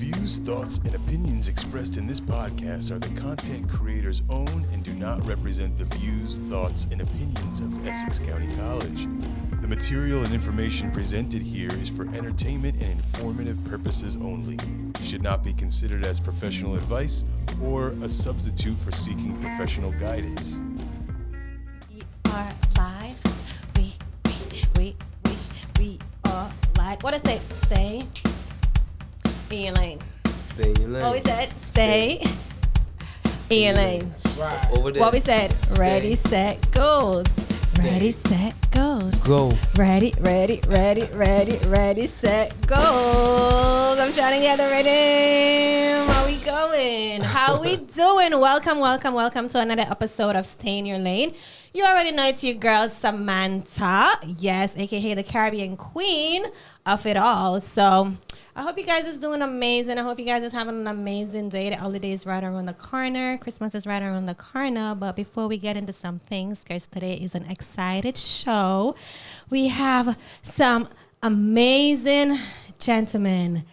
views, thoughts, and opinions expressed in this podcast are the content creator's own and do not represent the views, thoughts, and opinions of Essex County College. The material and information presented here is for entertainment and informative purposes only. It should not be considered as professional advice or a substitute for seeking professional guidance. We are live. We are live. What I say? Stay in your lane. Stay in your lane. What we said? Stay in your lane. That's right. Over there. What we said? Stay. Ready, set, goes. Stay. Ready, set, goes. Go. Ready, set, goes. I'm trying to get the rhythm. How we going? How we doing? Welcome to another episode of Stay in Your Lane. You already know it's your girl, Samanta. Yes, a.k.a. the Caribbean queen of it all. So I hope you guys is doing amazing. I hope you guys is having an amazing day. The holiday is right around the corner. Christmas is right around the corner. But before we get into some things, because today is an excited show, we have some amazing gentlemen.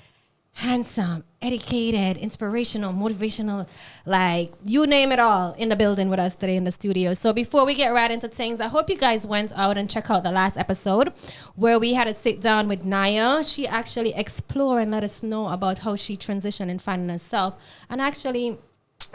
Handsome, educated, inspirational, motivational, like you name it all in the building with us today in the studio. So before we get right into things, I hope you guys went out and check out the last episode where we had a sit down with Naya. She actually explored and let us know about how she transitioned in finding herself and actually,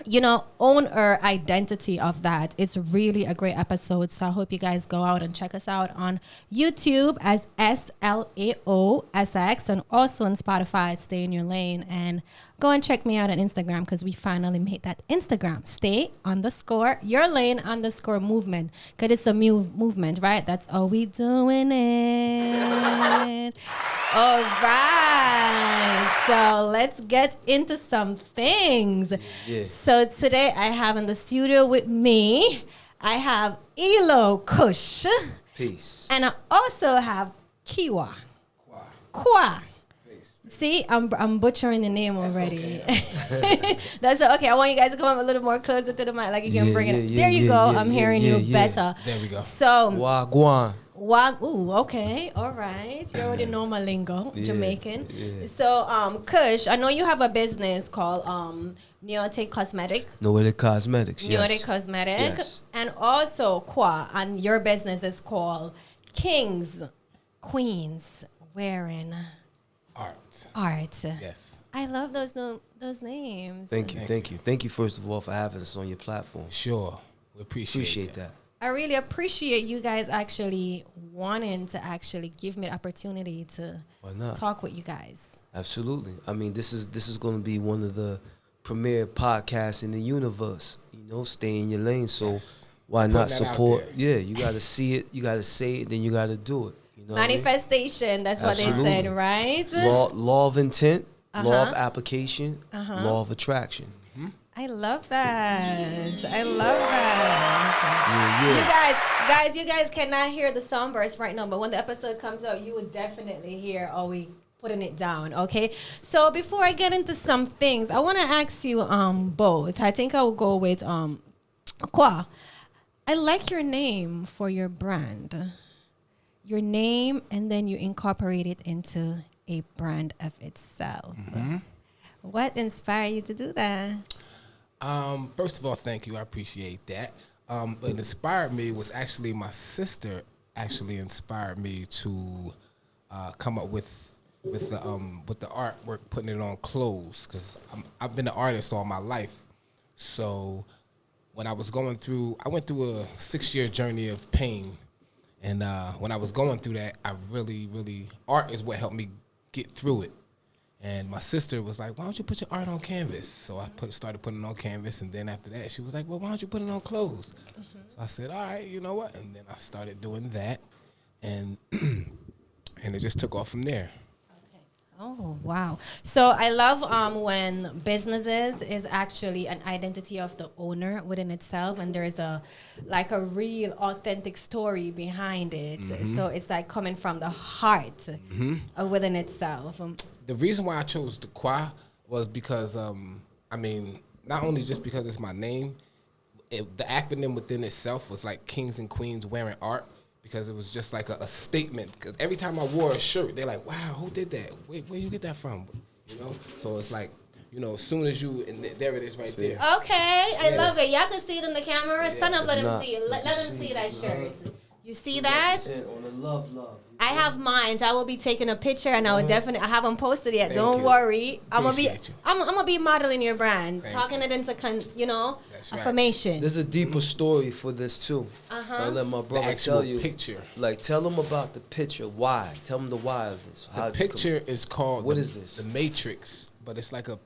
you know, own her identity of that. It's really a great episode. So I hope you guys go out and check us out on YouTube as SLAOESSEX and also on Spotify, Stay in Your Lane. And go and check me out on Instagram because we finally made that Instagram. Stay_your_lane_movement. Because it's a movement, right? That's all we doing it. All right. So let's get into some things. Yes. So today I have in the studio with me, I have Eloh Kush. Peace. And I also have KWA. KWA. See, I'm butchering the name already. Okay. That's okay. I want you guys to come up a little more closer to the mic, like you can bring it. There you go. I'm hearing you better. There we go. So, Wagwan. ooh, okay, all right. You already know my lingo, Jamaican. Yeah. So, Kush, I know you have a business called Neotic Cosmetic. Noetic Cosmetics. Neotic Cosmetic. Yes. And also KWA, and your business is called Kings, Queens, Wearing Art. Yes. I love those names. Thank you first of all for having us on your platform. Sure. We appreciate that. I really appreciate you guys actually wanting to actually give me the opportunity to talk with you guys. Absolutely. I mean, this is going to be one of the premier podcasts in the universe. You know, stay in your lane. So why not support? Yeah, you got to see it. You got to say it. Then you got to do it. You know Manifestation. That's Absolutely. what they said, right? Law of intent, law of application, law of attraction. Mm-hmm. I love that. Yeah. You guys cannot hear the soundburst right now, but when the episode comes out, you will definitely hear we putting it down, okay? So before I get into some things, I want to ask you both. I think I will go with KWA. I like your name for your brand. Your name, and then you incorporate it into a brand of itself. Mm-hmm. What inspired you to do that? First of all, thank you. I appreciate that. What inspired me was actually my sister. Actually, inspired me to come up with the artwork, putting it on clothes. Because I've been an artist all my life. So when I went through a 6-year journey of pain. And when I was going through that, I really, art is what helped me get through it. And my sister was like, why don't you put your art on canvas? So I started putting it on canvas. And then after that, she was like, well, why don't you put it on clothes? Mm-hmm. So I said, all right, you know what? And then I started doing that. And it just took off from there. Oh, wow. So I love when businesses is actually an identity of the owner within itself, and there's a real authentic story behind it. Mm-hmm. So it's like coming from the heart within itself. The reason why I chose the KWA was because, not only just because it's my name, the acronym within itself was like Kings and Queens Wearing Art. Because it was just like a statement. Because every time I wore a shirt, they're like, wow, who did that? Where you get that from? You know, so it's like, you know, as soon as you, and there it is right there. Okay, I love it. Y'all can see it in the camera. Stand up, let him see it. Let him see that shirt. You see that? On the love. I have mine. I will be taking a picture, and I will definitely. I haven't posted yet. Thank Don't you. worry. I'm Appreciate you. gonna be modeling your brand, Thank talking it into That's right. affirmation. There's a deeper story for this too. I'll let my The brother actual tell you. picture. Like, tell them about the picture. Why? Tell them the why of this. The picture is called What is this? The Matrix, but it's like a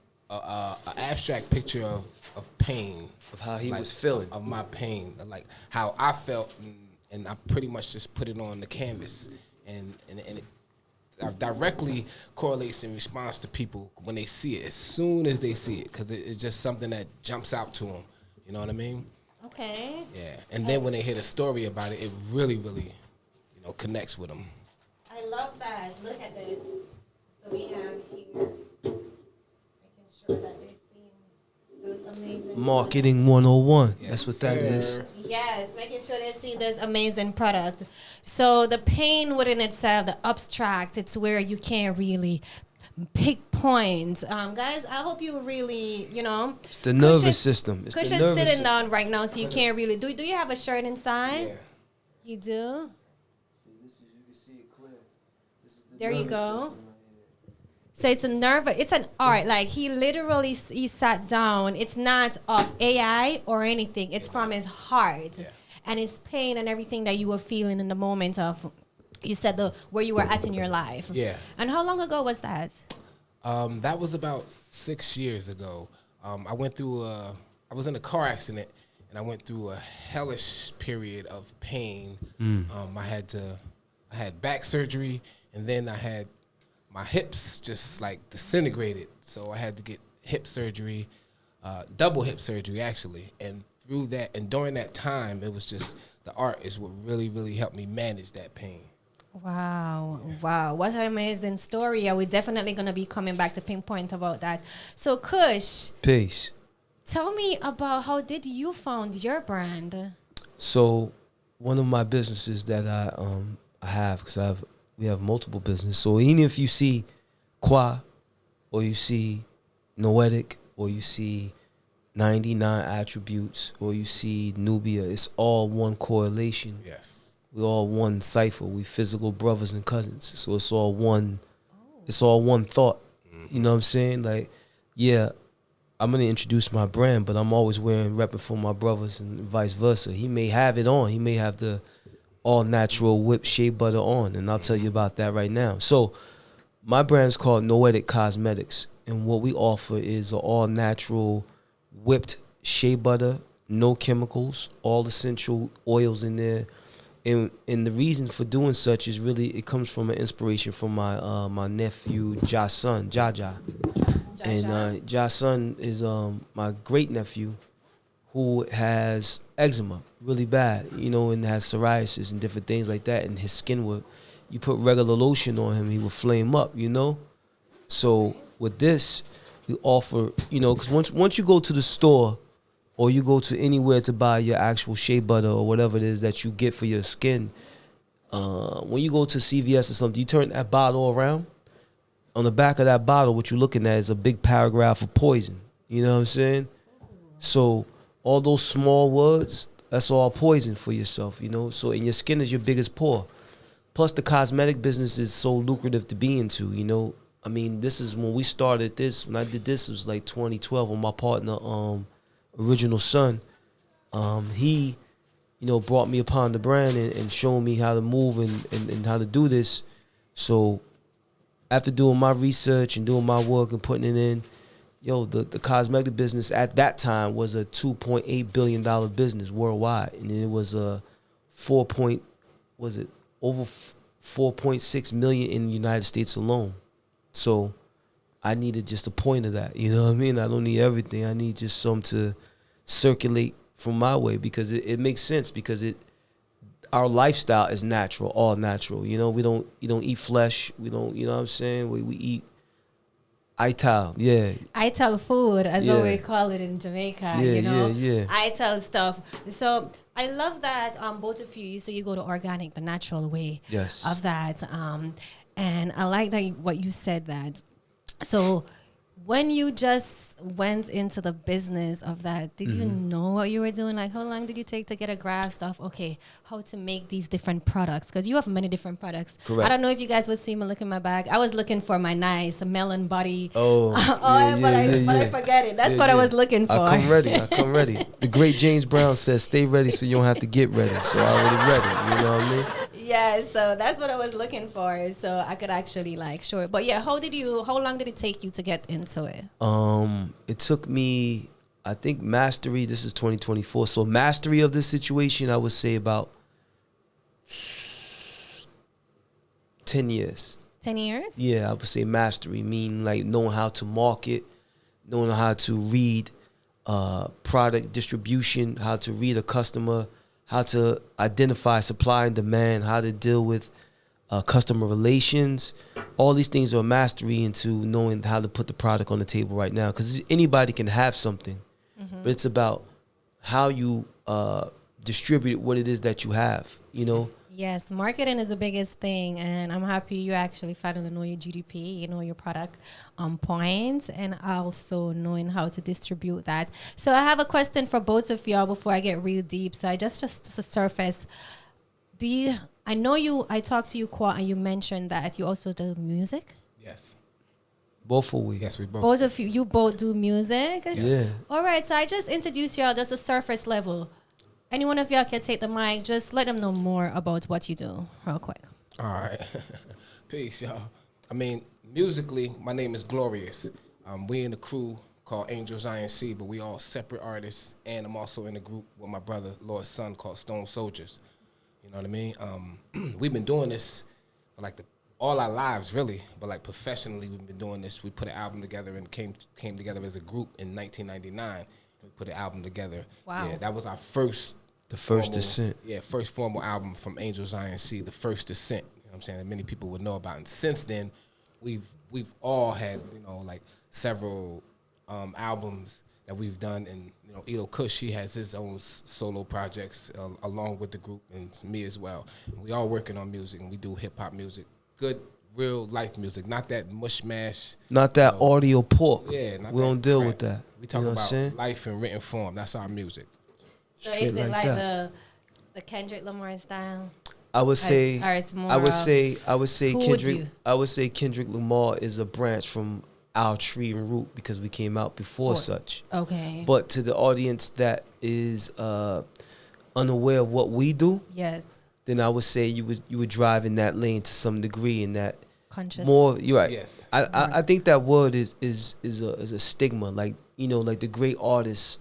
abstract picture of pain, Of how he like, was feeling. of my pain, like how I felt, and I pretty much just put it on the canvas, and it directly correlates in response to people when they see it, as soon as they see it, because it's just something that jumps out to them. You know what I mean? Okay. Yeah. And then when they hear the story about it, it really, really, you know, connects with them. I love that. Look at this. So we have here making sure that they see those amazing Marketing 101. Yes, That's what that is. sir. Yes, making sure they see this amazing product. So the pain within itself, the abstract, it's where you can't really pick points. Guys, I hope you really, It's the nervous system. It's Kush the is nervous sitting system. down right now, so you can't really. Do you have a shirt inside? Yeah. You do? There you go. So it's a nerve. It's an art. Like he literally he sat down. It's not of AI or anything. It's from his heart, and his pain and everything that you were feeling in the moment of. You said where you were at in your life. Yeah. And how long ago was that? That was about 6 years ago. I went through I was in a car accident, and I went through a hellish period of pain. I had back surgery, and then I had my hips just like disintegrated. So I had to get hip surgery, double hip surgery actually. And through that, and during that time, it was just the art is what really, really helped me manage that pain. Wow. Wow. What an amazing story. Yeah, we're definitely going to be coming back to pinpoint about that. So Kush, Peace. tell me about how did you found your brand? So one of my businesses that I have, because we have multiple businesses. So even if you see KWA, or you see Noetic, or you see 99 Attributes, or you see Nubia, it's all one correlation. Yes. We all one cipher. We physical brothers and cousins. So it's all one. It's all one thought. You know what I'm saying? Like, yeah, I'm gonna introduce my brand, but I'm always repping for my brothers and vice versa. He may have it on. He may have the all natural whipped shea butter on, and I'll tell you about that right now. So my brand is called Noetic Cosmetics, and what we offer is an all natural whipped shea butter, no chemicals, all essential oils in there. And the reason for doing such is really it comes from an inspiration from my nephew Jason Jaja. And Jason is my great nephew who has eczema really bad, and has psoriasis and different things like that. And his skin would, you put regular lotion on him, he would flame up, So with this, we offer, because once you go to the store, or you go to anywhere to buy your actual shea butter or whatever it is that you get for your skin, when you go to CVS or something, you turn that bottle around. On the back of that bottle, what you're looking at is a big paragraph of poison. You know what I'm saying? So all those small words, that's all poison for yourself, So, and your skin is your biggest pore. Plus, the cosmetic business is so lucrative to be into, I mean, this is when we started this. When I did this, it was like 2012 with my partner, Original Son. He, brought me upon the brand and showed me how to move and how to do this. So after doing my research and doing my work and putting it in, the cosmetic business at that time was a $2.8 billion business worldwide. And it was a over 4.6 million in the United States alone. So I needed just a point of that. You know what I mean? I don't need everything. I need just some to circulate from my way, because it makes sense, because our lifestyle is natural, all natural. We don't eat flesh. We don't, you know what I'm saying? We eat ital, yeah. Ital food, as what we call it in Jamaica, Yeah. Ital stuff. So I love that both of you, so you go to organic, the natural way Yes. of that. And I like that what you said, that So when you just went into the business of that, did you know what you were doing? Like, how long did you take to get a grasp of, okay, how to make these different products? Because you have many different products. Correct. I don't know if you guys would see me look in my bag. I was looking for my nice melon body Oh, oil, but I forget it. That's what I was looking for. I come ready. The great James Brown says, stay ready so you don't have to get ready. So I already ready, you know what I mean? Yeah, so that's what I was looking for. So I could actually like show it. But yeah, how long did it take you to get into it? It took me, I think mastery, this is 2024. So mastery of this situation, I would say about 10 years. 10 years? Yeah, I would say mastery, meaning like knowing how to market, knowing how to read product distribution, how to read a customer, how to identify supply and demand, how to deal with customer relations. All these things are mastery into knowing how to put the product on the table right now. Because anybody can have something, but it's about how you distribute what it is that you have, you know? Yes, marketing is the biggest thing, and I'm happy you actually finally know your GDP, you know your product points, and also knowing how to distribute that. So I have a question for both of y'all before I get real deep. So I just to surface, I talked to you, Kwa, and you mentioned that you also do music? Yes. Both of we. Yes, we both. Both of you both do music? Yes. Yeah. All right, so I just introduced y'all just the surface level. Any one of y'all can take the mic. Just let them know more about what you do real quick. All right. Peace, y'all. I mean, musically, my name is Glorious. We in a crew called Angels INC, but we all separate artists, and I'm also in a group with my brother, Lord's son, called Stone Soldiers. You know what I mean? We've been doing this for like all our lives, really, but like professionally, we've been doing this. We put an album together and came together as a group in 1999. We put an album together. Wow. Yeah, that was our first. The first formal, descent. Yeah, first formal album from Angels INC, the first descent. You know what I'm saying? That many people would know about. And since then, we've all had, you know, like several albums that we've done. And, you know, Eloh Kush, he has his own solo projects along with the group, and me as well. And we all working on music, and we do hip hop music. Good, real life music, not that mush mash. Not that audio pork. Yeah, we don't deal with that. We talk you know about life in written form. That's our music. So Straight is it like that. the Kendrick Lamar style? I would say Or it's more I would say who would Kendrick you? I would say Kendrick Lamar is a branch from our tree and root because we came out before such. Okay. But to the audience that is unaware of what we do, Yes. then I would say you would drive in that lane to some degree, in that Conscious. more. You're right. Yes. I think that word is a stigma. Like, you know, like the great artists,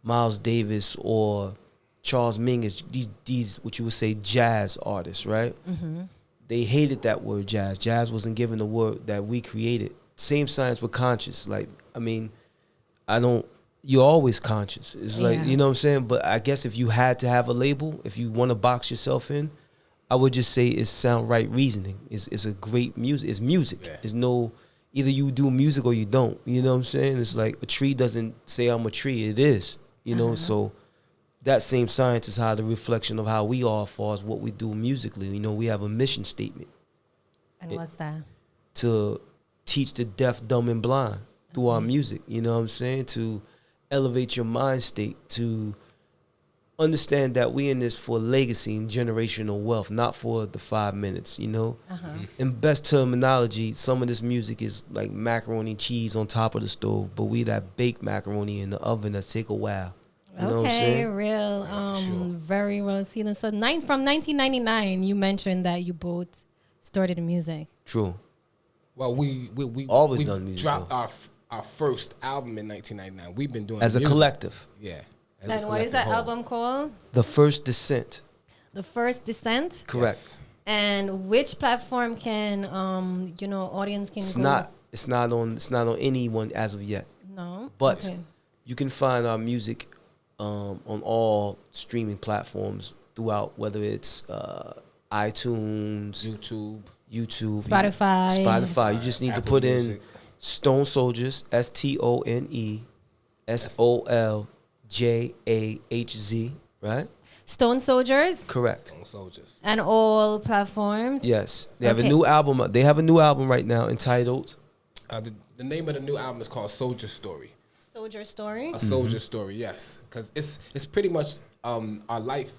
Miles Davis or Charles Mingus, these what you would say jazz artists, right? Mm-hmm. They hated that word jazz. Jazz wasn't given the word that we created. Same science with conscious. Like, I mean, you're always conscious. It's like, you know what I'm saying? But I guess if you had to have a label, if you want to box yourself in, I would just say it's sound right reasoning. It's a great music. It's music. Yeah. It's no, either you do music or you don't. You know what I'm saying? It's like a tree doesn't say I'm a tree. It is. You know, so that same science is how the reflection of how we are as far as what we do musically. You know, we have a mission statement. And what's that? To teach the deaf, dumb, and blind through our music. You know what I'm saying? To elevate your mind state, to understand that we in this for legacy and generational wealth, not for the 5 minutes, you know? In best terminology, some of this music is like macaroni and cheese on top of the stove, but we that bake macaroni in the oven that take a while. You know what I'm saying? Real, very well seen. So from 1999, you mentioned that you both started music. True. Well, we Always done music, dropped though. our first album in 1999. We've been doing As a music. collective. Yeah. as And a what is that collective whole. album called? The First Descent. The First Descent. Correct. Yes. And which platform can audience can go? It's not on anyone as of yet. No. But Okay. you can find our music on all streaming platforms throughout, whether it's iTunes, YouTube, Spotify. You just need to Apple put Music. in Stone Soldiers, STONESOLJAHZ, right? Stone Soldiers. Correct. Stone Soldiers. And all platforms. Yes. They have a Okay. new album. They have a new album right now entitled The name of the new album is called Soldier Story. Soldier Story? A Soldier Story, yes. Because it's pretty much our life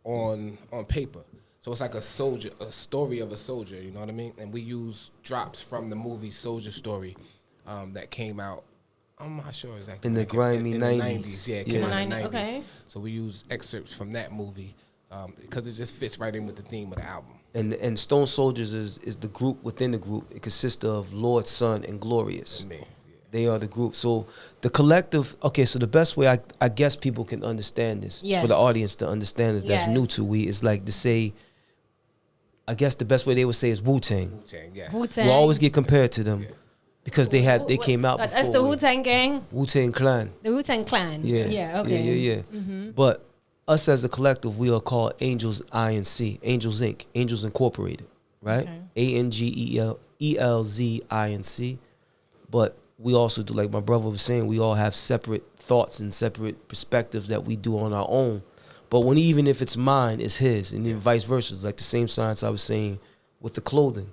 on paper. So it's like a story of a soldier, you know what I mean? And we use drops from the movie Soldier Story that came out, I'm not sure exactly. In the grimy 90s. The 90s, yeah, it came out in the 90s. Okay. So we use excerpts from that movie because it just fits right in with the theme of the album. And Stone Soldiers is the group within the group. It consists of Lord, Son, and Glorious. And me, yeah. They are the group. So the collective, okay, so the best way I guess people can understand this, for the audience to understand this that's new to we, is like to say, I guess the best way they would say is Wu-Tang. Wu-Tang, yes. Wu-Tang. We'll always get compared to them because they came out before. That's the Wu-Tang gang? Wu-Tang Clan. The Wu-Tang Clan. Yeah. Yeah, okay. Yeah. Mm-hmm. But us as a collective, we are called Angels Inc., Angels Inc., Angels Incorporated, right? Okay. ANGELZINC. But we also do, like my brother was saying, we all have separate thoughts and separate perspectives that we do on our own. But even if it's mine, it's his, and then vice versa. It's like the same science I was saying with the clothing.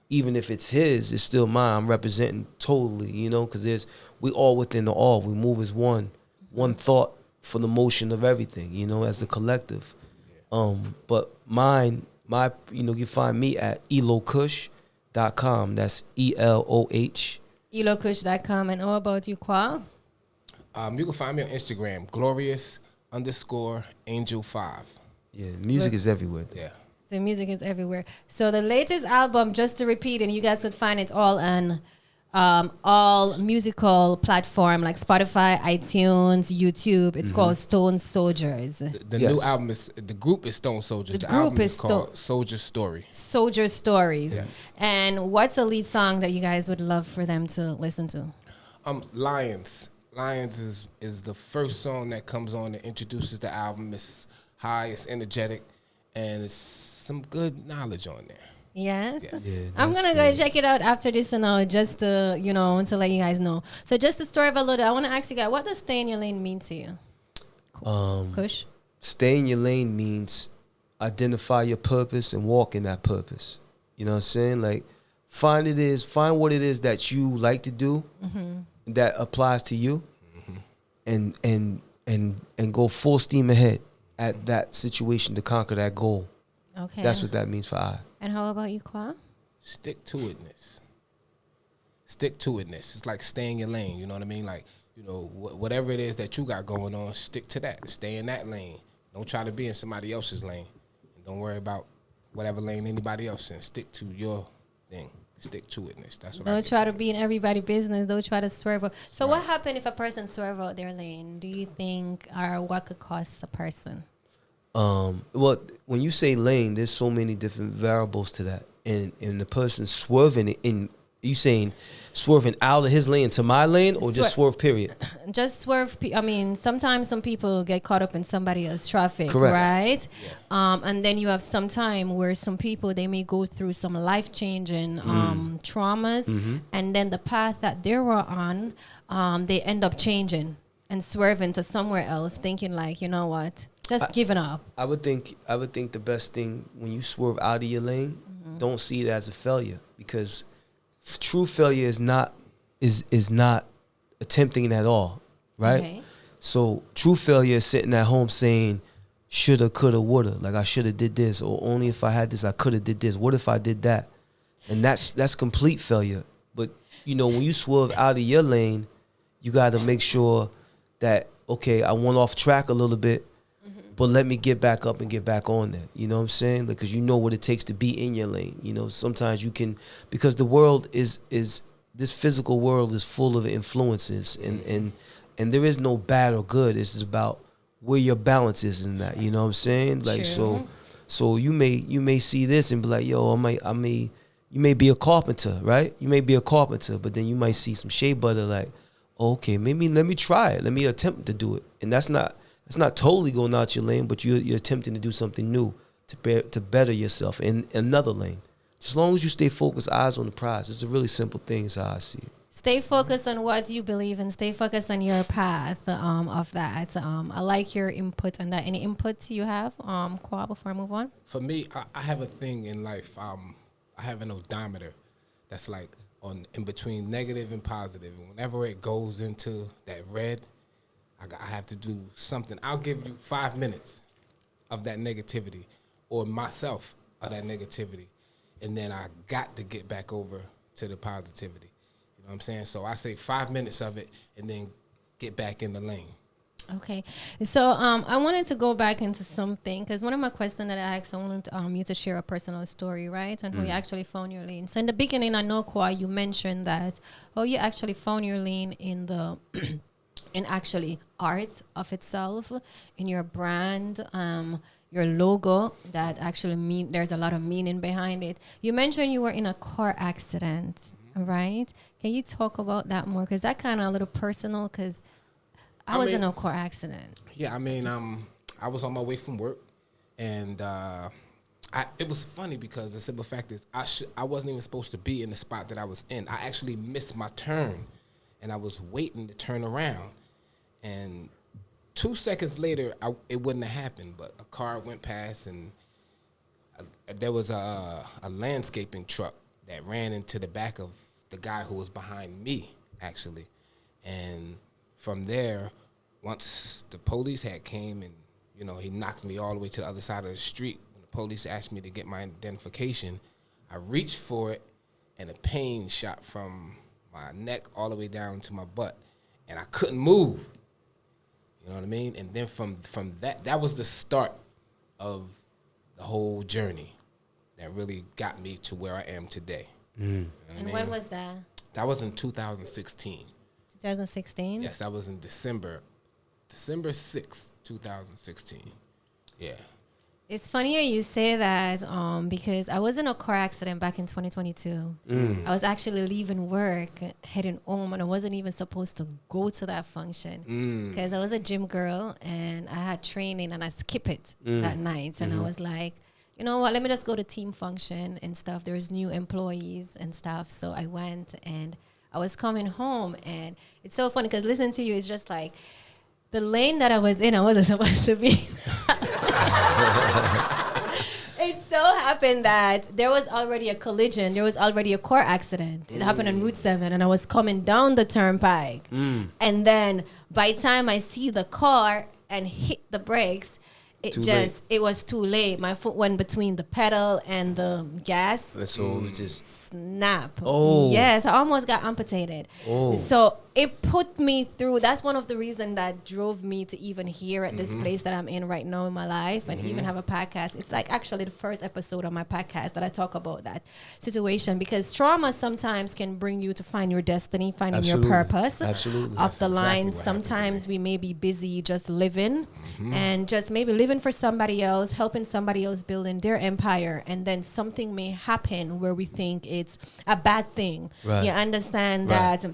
Even if it's his, it's still mine. I'm representing totally, you know, because we all within the all. We move as one thought for the motion of everything, you know, as a collective. But you find me at ElohKush.com. That's ELOH. ElohKush.com. And all about you, Kwa? You can find me on Instagram, glorious_angel5. Yeah, music is everywhere. Yeah. The music is everywhere. So the latest album, just to repeat, and you guys could find it all on all musical platform like Spotify, iTunes, YouTube. It's called Stone Soldiers. The new album the group is Stone Soldiers. The album is called Soldier Story. Soldier Stories. Yes. And what's the lead song that you guys would love for them to listen to? Lions. Lions is the first song that comes on that introduces the album. It's high, it's energetic, and it's some good knowledge on there. Yes. Yeah, I'm going to go check it out after this and just to, to let you guys know. So just to swerve a little, I want to ask you guys, what does stay in your lane mean to you? Kush? Stay in your lane means identify your purpose and walk in that purpose. You know what I'm saying? Like, find what it is that you like to do that applies to you, and go full steam ahead at that situation to conquer that goal. Okay. That's what that means for I. And how about you, Kwa? Stick to itness. Stick to itness. It's like stay in your lane. You know what I mean? Like, whatever it is that you got going on, stick to that. Stay in that lane. Don't try to be in somebody else's lane. And don't worry about whatever lane anybody else in. Stick to your thing. Stick to itness. That's what. Don't try to be in everybody's business. Don't try to swerve out. So what happened if a person swerve out their lane? Do you think, or what could cost a person? Well, when you say lane, there's so many different variables to that, and the person swerving in, you saying swerving out of his lane to my lane, or just swerve period? Just swerve. I mean, sometimes some people get caught up in somebody else's traffic, correct, right? Yeah. And then you have some time where some people, they may go through some life-changing traumas, and then the path that they were on, they end up changing and swerving to somewhere else, thinking like, you know what? Just giving up. I would think the best thing when you swerve out of your lane, don't see it as a failure, because true failure is not attempting it at all, right? Okay. So true failure is sitting at home saying, shoulda, coulda, woulda, like I shoulda did this, or only if I had this I coulda did this. What if I did that? And that's complete failure. But when you swerve out of your lane, you got to make sure that, okay, I went off track a little bit, but let me get back up and get back on there. You know what I'm saying? Because you know what it takes to be in your lane. Sometimes you can, because the world is this physical world is full of influences, and there is no bad or good. It's just about where your balance is in that. You know what I'm saying? Like, true. so you may see this and be like, yo, you may be a carpenter, right? You may be a carpenter, but then you might see some shea butter, like, okay, maybe let me try it. Let me attempt to do it. And that's not totally going out your lane, but you're attempting to do something new to better yourself in another lane. As long as you stay focused, eyes on the prize. It's a really simple thing, is how I see it. Stay focused on what you believe in. Stay focused on your path of that. I like your input on that. Any input you have, Kwa, before I move on? For me, I have a thing in life. I have an odometer that's like in between negative and positive. And whenever it goes into that red, I have to do something. I'll give you 5 minutes of that negativity, or myself of that negativity, and then I got to get back over to the positivity. You know what I'm saying? So I say 5 minutes of it, and then get back in the lane. Okay, so I wanted to go back into something, because one of my questions that I asked, I wanted you to share a personal story, right? And how you actually found your lane. So in the beginning, I know, KWA, you mentioned that, you actually found your lane in the, in actually art of itself, in your brand, your logo, that actually there's a lot of meaning behind it. You mentioned you were in a car accident, right? Can you talk about that more? Because that kind of a little personal, because I was in a car accident. Yeah, I mean, I was on my way from work, and it was funny because the simple fact is I wasn't even supposed to be in the spot that I was in. I actually missed my turn, and I was waiting to turn around, and 2 seconds later, it wouldn't have happened, but a car went past, and there was a landscaping truck that ran into the back of the guy who was behind me, actually, and from there, once the police had came and, he knocked me all the way to the other side of the street. When the police asked me to get my identification, I reached for it, and a pain shot from my neck all the way down to my butt, and I couldn't move. You know what I mean? And then from that was the start of the whole journey that really got me to where I am today. You know And when was that? That was in 2016. 2016? Yes, that was in December 6th, 2016. Yeah. It's funnier you say that because I was in a car accident back in 2022. I was actually leaving work, heading home, and I wasn't even supposed to go to that function because I was a gym girl and I had training and I skipped it that night. And I was like, you know what, let me just go to team function and stuff. There's new employees and stuff. So I went and I was coming home, and it's so funny because listening to you is just like, the lane that I was in, I wasn't supposed to be. It so happened that there was already a collision. There was already a car accident. It happened on Route 7, and I was coming down the turnpike. And then by the time I see the car and hit the brakes, it was too late. My foot went between the pedal and the gas. And so it was just snap. Oh. Yes, I almost got amputated. Oh. So it put me through. That's one of the reasons that drove me to even here at this place that I'm in right now in my life, and even have a podcast. It's like actually the first episode of my podcast that I talk about that situation, because trauma sometimes can bring you to find your destiny, finding your purpose. Absolutely. Off the line, exactly sometimes we may be busy just living and just maybe living for somebody else, helping somebody else building their empire, and then something may happen where we think it's a bad thing. Right. You understand that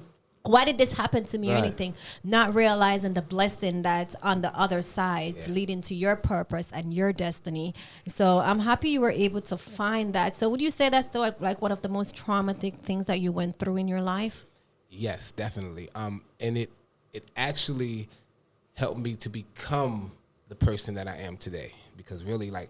why did this happen to me or anything, not realizing the blessing that's on the other side leading to your purpose and your destiny. So I'm happy you were able to find that. So would you say that's like one of the most traumatic things that you went through in your life? Yes, definitely. And it actually helped me to become the person that I am today, because really, like,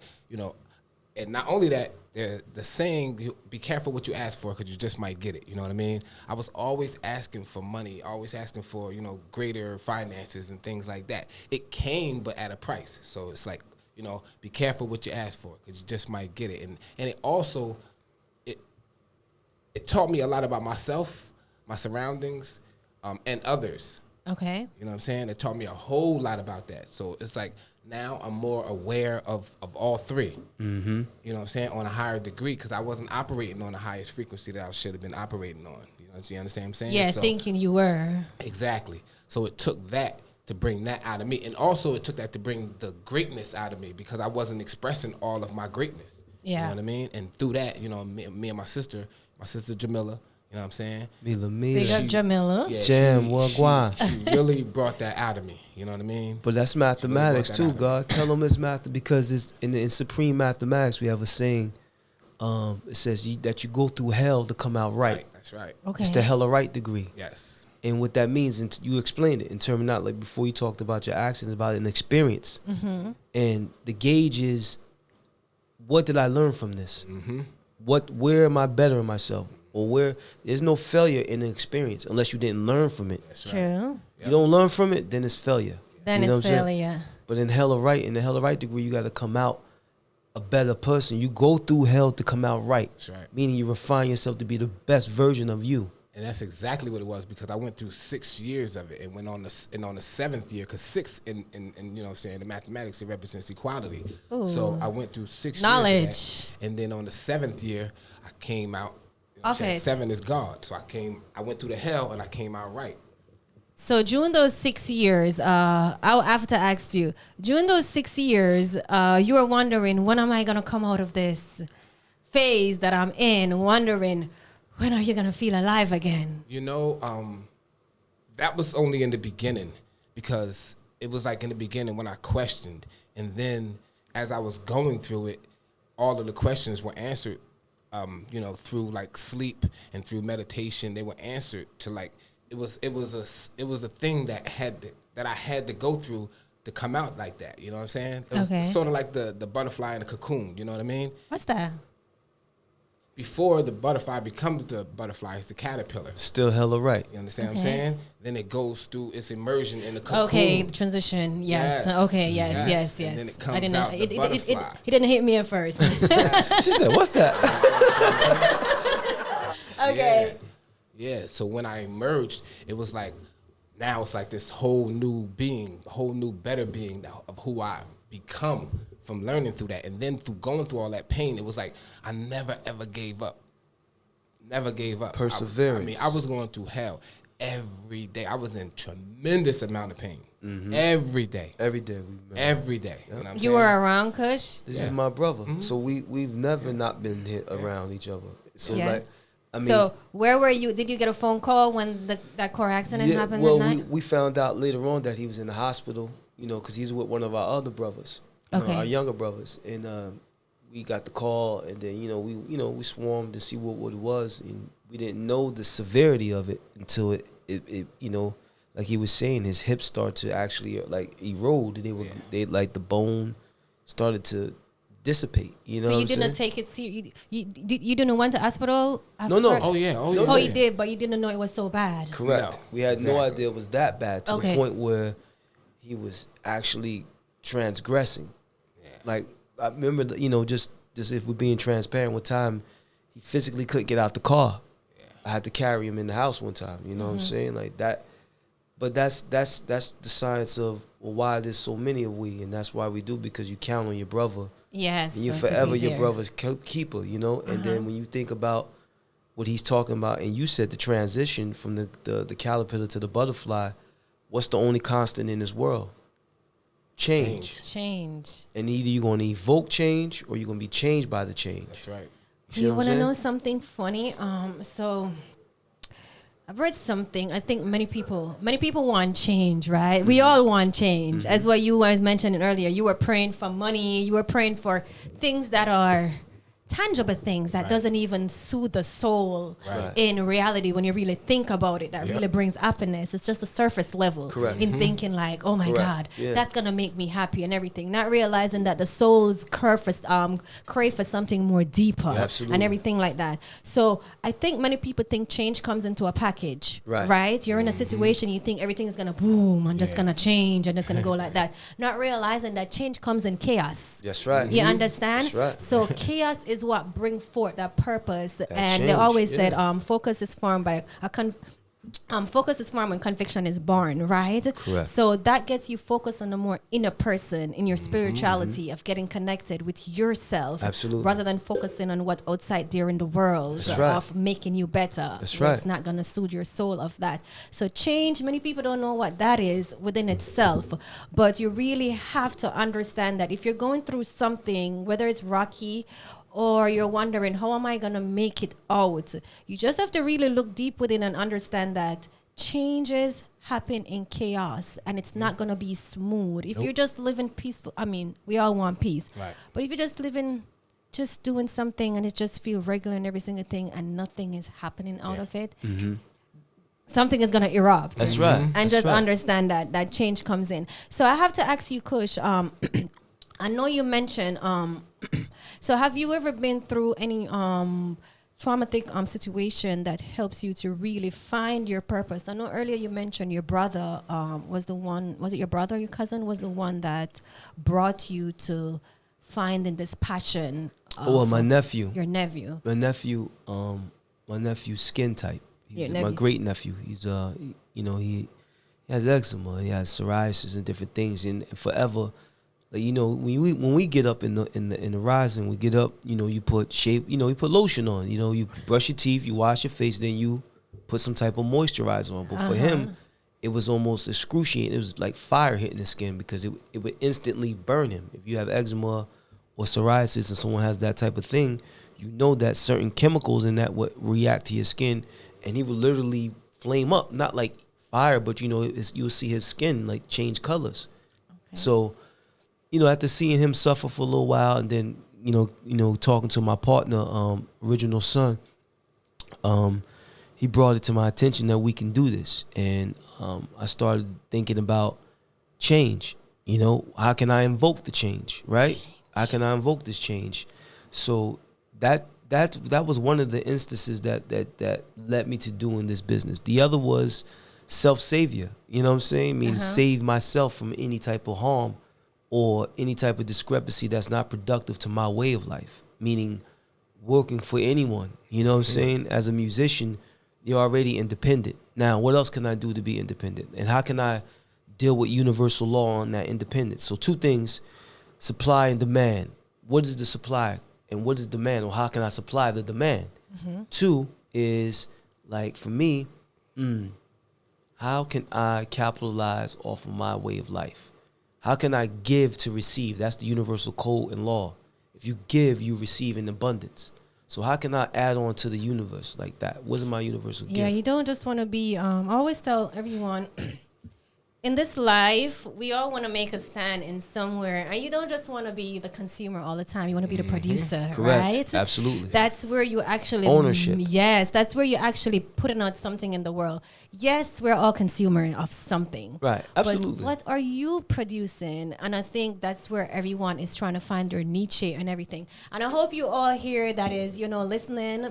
and not only that, the saying, be careful what you ask for, because you just might get it. You know what I mean? I was always asking for money, always asking for, greater finances and things like that. It came, but at a price. So it's like, be careful what you ask for, because you just might get it. And it also, it taught me a lot about myself, my surroundings, and others. Okay. You know what I'm saying? It taught me a whole lot about that. So it's like now I'm more aware of all three. You know what I'm saying? On a higher degree, because I wasn't operating on the highest frequency that I should have been operating on. You understand what I'm saying? Yeah, so, thinking you were. Exactly. So it took that to bring that out of me. And also it took that to bring the greatness out of me, because I wasn't expressing all of my greatness. Yeah. You know what I mean? And through that, me and my sister Jamila, you know what I'm saying? Mila. Big up Jamila. Yeah, Jam, she really brought that out of me. You know what I mean? But that's mathematics really too, God. Tell them it's math, because it's in supreme mathematics we have a saying. It says that you go through hell to come out right. That's right. Okay. It's the hella right degree. Yes. And what that means, and you explained it in terminology, like before you talked about your accidents, about an experience. And the gauge is, what did I learn from this? Where am I bettering myself? or where there's no failure in the experience unless you didn't learn from it. That's right. True. You don't learn from it, then it's failure. Then You know it's what I'm saying? failure. But in the hella right degree, you got to come out a better person. You go through hell to come out right. That's right. Meaning you refine yourself to be the best version of you. And that's exactly what it was, because I went through 6 years of it and went on the 7th year, because 6 in you know what I'm saying, in mathematics, it represents equality. Ooh. So I went through 6 Knowledge. years of that, and then on the 7th year I came out. You know what I'm saying? Office. 7 is God. So I went through the hell and I came out right. So during those 6 years, I'll have to ask you, during those 6 years, you were wondering, when am I going to come out of this phase that I'm in, wondering, when are you going to feel alive again? You know, that was only in the beginning, because it was like in the beginning when I questioned, and then as I was going through it, all of the questions were answered, you know, through like sleep and through meditation. They were answered to like, it was a thing that I had to go through to come out like that. You know what I'm saying? It was sort of like the butterfly in the cocoon. You know what I mean? What's that? Before the butterfly becomes the butterfly, it's the caterpillar. Still hella right. You understand what I'm saying? Then it goes through its immersion in the cocoon. Okay, the transition. Yes. Yes. Okay. Yes. And then it comes I didn't. out the butterfly. It didn't hit me at first. She said, what's that? Okay. Yeah. So when I emerged, it was like, now it's like this whole new being, whole new better being of who I become from learning through that. And then through going through all that pain, it was like I never ever gave up. Never gave up. Perseverance. I mean, I was going through hell every day. I was in tremendous amount of pain. Every day. Every day we met. Every day. You know what I'm You saying? were around, Kush? This is my brother. So we've never not been hit around each other. So Yes. like, I mean, So where were you? Did you get a phone call when that car accident happened well, that night? we found out later on that he was in the hospital, you know, because he's with one of our other brothers, you know, Okay. our younger brothers, and we got the call, and then we swarmed to see what it was, and we didn't know the severity of it until it you know, like he was saying, his hips started to actually like erode. They like the bone started to dissipate. You know, So what you I'm didn't saying? take it serious. You didn't went to hospital. At No. first? Oh yeah. Oh yeah. Oh, you did, but you didn't know it was so bad. Correct. No, We had no exactly. idea it was that bad to Okay. the point where he was actually transgressing. Yeah. Like I remember, just if we're being transparent, one time he physically couldn't get out the car. Yeah. I had to carry him in the house one time. You know what I'm saying? Like that. But that's the science of why there's so many of we, and that's why we do, because you count on your brother. Yes. And you're so to forever be your there. brother's keeper, you know? And then when you think about what he's talking about, and you said the transition from the caterpillar to the butterfly, what's the only constant in this world? Change. Change. And either you're going to evoke change or you're going to be changed by the change. That's right. see You what I'm want to saying? know something funny? So I've read something. I think many people want change, right? We all want change. As what you guys mentioned earlier, you were praying for money. You were praying for things that are tangible things that doesn't even soothe the soul Right. in reality when you really think about it. That Yep. really brings happiness. It's just a surface level Correct. in thinking like, oh my Correct. God, Yeah. that's gonna make me happy and everything. Not realizing that the soul's crave for something more deeper Absolutely. and everything like that. So I think many people think change comes into a package, Right. right? You're in a situation, you think everything is gonna boom and just Yeah. gonna change and it's gonna go like that. Not realizing that change comes in chaos. That's right. You understand? That's right. So chaos is what brings forth that purpose. And they change, always yeah. said, focus is formed by focus is formed when conviction is born, right? Correct. So that gets you focused on the more inner person in your spirituality of getting connected with yourself, Absolutely. rather than focusing on what's outside there in the world That's right. of making you better. That's It's right. not gonna soothe your soul of that. So change, many people don't know what that is within itself, but you really have to understand that if you're going through something, whether it's rocky or you're wondering, how am I going to make it out? You just have to really look deep within and understand that changes happen in chaos and it's not going to be smooth. If you're just living peaceful, I mean, we all want peace. Right. But if you're just living, just doing something and it just feel regular and every single thing and nothing is happening out of it, something is going to erupt. That's right. And That's just right. understand that change comes in. So I have to ask you, Kush, I know you mentioned, so have you ever been through any traumatic situation that helps you to really find your purpose? I know earlier you mentioned your brother was the one. Was it your brother or your cousin was the one that brought you to finding this passion? My nephew. Your nephew. My nephew's skin type. He's my great nephew. He's he has eczema. He has psoriasis and different things. And forever, like, when we get up in the rising, we get up. You put you put lotion on. You brush your teeth, you wash your face, then you put some type of moisturizer on. But for him, it was almost excruciating. It was like fire hitting the skin because it would instantly burn him. If you have eczema or psoriasis and someone has that type of thing, that certain chemicals in that would react to your skin, and he would literally flame up. Not like fire, but you'll see his skin like change colors. Okay. So, after seeing him suffer for a little while, and then talking to my partner, original son, he brought it to my attention that we can do this, and I started thinking about change. How can I invoke the change, right? How can I invoke this change? So that was one of the instances that led me to doing this business. The other was self-savior. You know what I'm saying? Save myself from any type of harm or any type of discrepancy that's not productive to my way of life, meaning working for anyone. You know what I'm saying? As a musician, you're already independent. Now, what else can I do to be independent? And how can I deal with universal law on that independence? So 2 things, supply and demand. What is the supply and what is demand, or how can I supply the demand? 2 is, like, for me, how can I capitalize off of my way of life? How can I give to receive? That's the universal code and law. If you give, you receive in abundance. So how can I add on to the universe like that? What is my universal gift? Yeah, you don't just want to be, I always tell everyone, in this life, we all want to make a stand in somewhere. And you don't just want to be the consumer all the time. You want to be the producer, correct. Right? Absolutely. That's where you actually... Ownership. Yes, that's where you actually putting out something in the world. Yes, we're all consumer of something. Right, absolutely. But what are you producing? And I think that's where everyone is trying to find their niche and everything. And I hope you all here that is, listening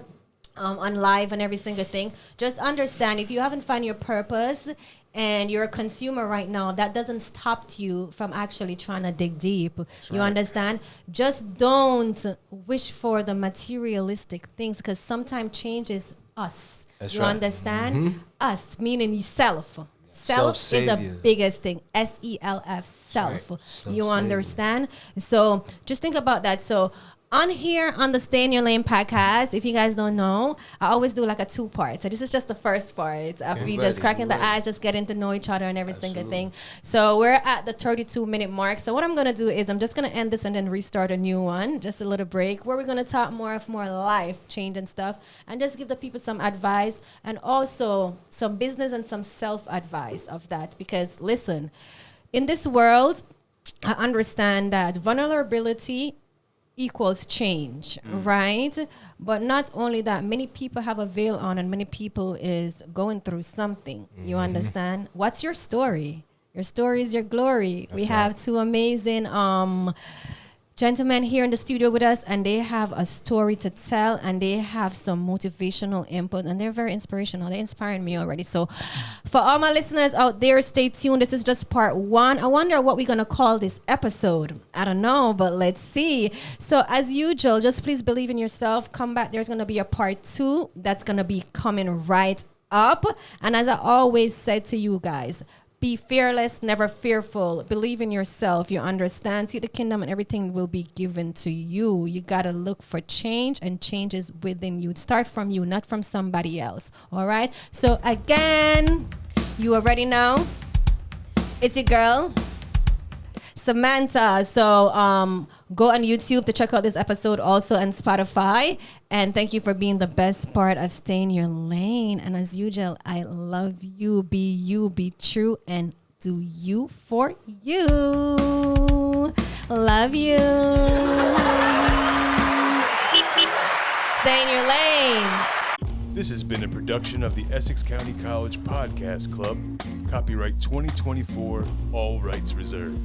on live and every single thing. Just understand, if you haven't found your purpose and you're a consumer right now, that doesn't stop you from actually trying to dig deep. That's you understand? Just don't wish for the materialistic things, because sometimes change is us. That's you understand? Us, meaning yourself. Self is the biggest thing. SELF, self. Right. You understand? So just think about that. So on here on the Stay in Your Lane podcast, if you guys don't know, I always do like a 2-part. So this is just the first part of we just cracking the eyes, just getting to know each other and every single thing. So we're at the 32-minute mark. So what I'm going to do is I'm just going to end this and then restart a new one, just a little break, where we're going to talk more life change and stuff, and just give the people some advice and also some business and some self-advice of that. Because listen, in this world, I understand that vulnerability equals change, right? But not only that, many people have a veil on and many people is going through something. You understand? What's your story? Your story is your glory. That's we have 2 amazing gentlemen here in the studio with us, and they have a story to tell, and they have some motivational input, and they're very inspirational. They're inspiring me already. So for all my listeners out there, stay tuned. This is just part 1. I wonder what we're going to call this episode. I don't know, but let's see. So as usual, just please believe in yourself. Come back. There's going to be a part 2 that's going to be coming right up. And as I always said to you guys, be fearless, never fearful. Believe in yourself. You understand? See the kingdom and everything will be given to you. You got to look for change, and change is within you. Start from you, not from somebody else. All right? So again, you already know. It's your girl, Samanta. So go on YouTube to check out this episode, also on Spotify. And thank you for being the best part of Stay in Your Lane. And as usual, I love you. Be true, and do you for you. Love you. Stay in your lane. This has been a production of the Essex County College Podcast Club. Copyright 2024, all rights reserved.